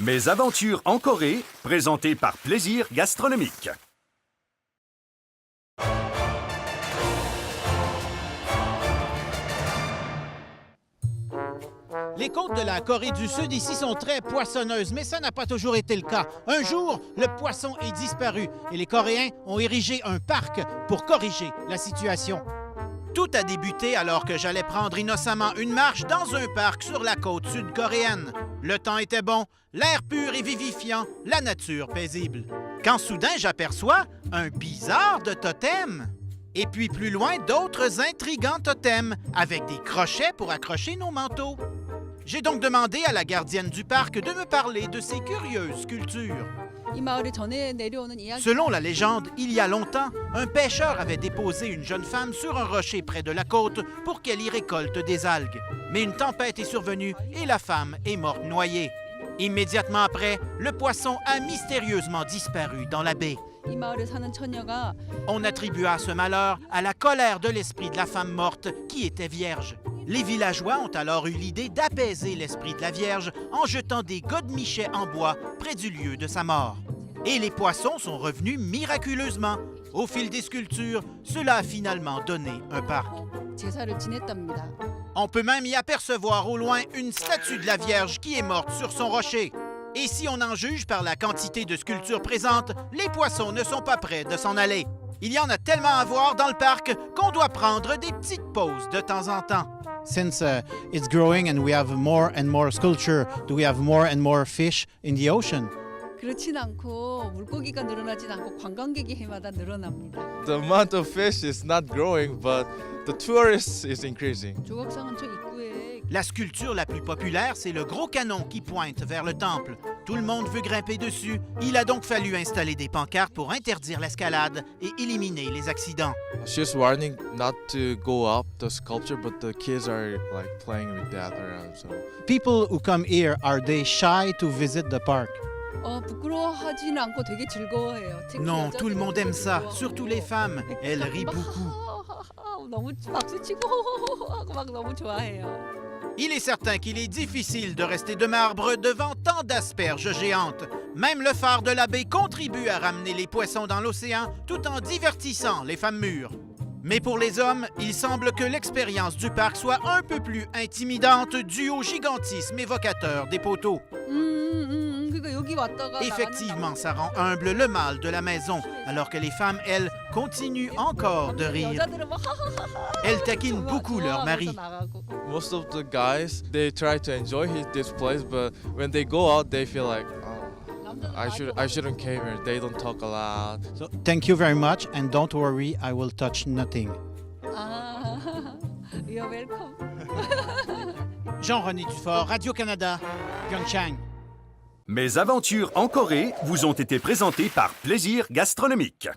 Mes aventures en Corée, présentées par Plaisir Gastronomique. Les côtes de la Corée du Sud ici sont très poissonneuses, mais ça n'a pas toujours été le cas. Un jour, le poisson est disparu et les Coréens ont érigé un parc pour corriger la situation. Tout a débuté alors que j'allais prendre innocemment une marche dans un parc sur la côte sud-coréenne. Le temps était bon, l'air pur et vivifiant, la nature paisible. Quand soudain j'aperçois un bizarre de totem. Et puis plus loin, d'autres intrigants totems avec des crochets pour accrocher nos manteaux. J'ai donc demandé à la gardienne du parc de me parler de ces curieuses sculptures. Selon la légende, il y a longtemps, un pêcheur avait déposé une jeune femme sur un rocher près de la côte pour qu'elle y récolte des algues. Mais une tempête est survenue et la femme est morte noyée. Immédiatement après, le poisson a mystérieusement disparu dans la baie. On attribua ce malheur à la colère de l'esprit de la femme morte qui était vierge. Les villageois ont alors eu l'idée d'apaiser l'esprit de la Vierge en jetant des godemichets en bois près du lieu de sa mort. Et les poissons sont revenus miraculeusement. Au fil des sculptures, cela a finalement donné un parc. On peut même y apercevoir au loin une statue de la Vierge qui est morte sur son rocher. Et si on en juge par la quantité de sculptures présentes, les poissons ne sont pas prêts de s'en aller. Il y en a tellement à voir dans le parc qu'on doit prendre des petites pauses de temps en temps. Since it's growing and we have more and more sculpture, do we have more and more fish in the ocean? 그렇진 않고 물고기가 늘어나진 않고 관광객이 해마다 늘어납니다. The amount of fish is not growing, but the tourists is increasing. 조각상은 저 입구에 La sculpture la plus populaire, c'est le gros canon qui pointe vers le temple. Tout le monde veut grimper dessus. Il a donc fallu installer des pancartes pour interdire l'escalade et éliminer les accidents. She's warning not to go up the sculpture, but the kids are like playing with that around. So People who come here, are they shy to visit the park? 부끄러워하지는 않고 되게 즐거워해요. 특히 Non, tout le monde aime ça, 여자들은 surtout les femmes. Elles rient beaucoup. 너무 박수치고 하고 막 너무 좋아해요. Il est certain qu'il est difficile de rester de marbre devant tant d'asperges géantes. Même le phare de la baie contribue à ramener les poissons dans l'océan tout en divertissant les femmes mûres. Mais pour les hommes, il semble que l'expérience du parc soit un peu plus intimidante due au gigantisme évocateur des poteaux. 그러니까 여기 왔다가 Effectivement, ça rend humble le mâle de la maison, alors que les femmes, elles, continuent encore de rire. 여자들은 막 하하하하. Elles taquinent beaucoup leur mari. most of the guys they try to enjoy this place, but when they go out, they feel like, oh, I shouldn't came here. They don't talk a lot. So, thank you very much, and don't worry, I will touch nothing. You're welcome. Jean-René Dufort, Radio-Canada, Pyeongchang. Mes aventures en Corée vous ont été présentées par Plaisir Gastronomique.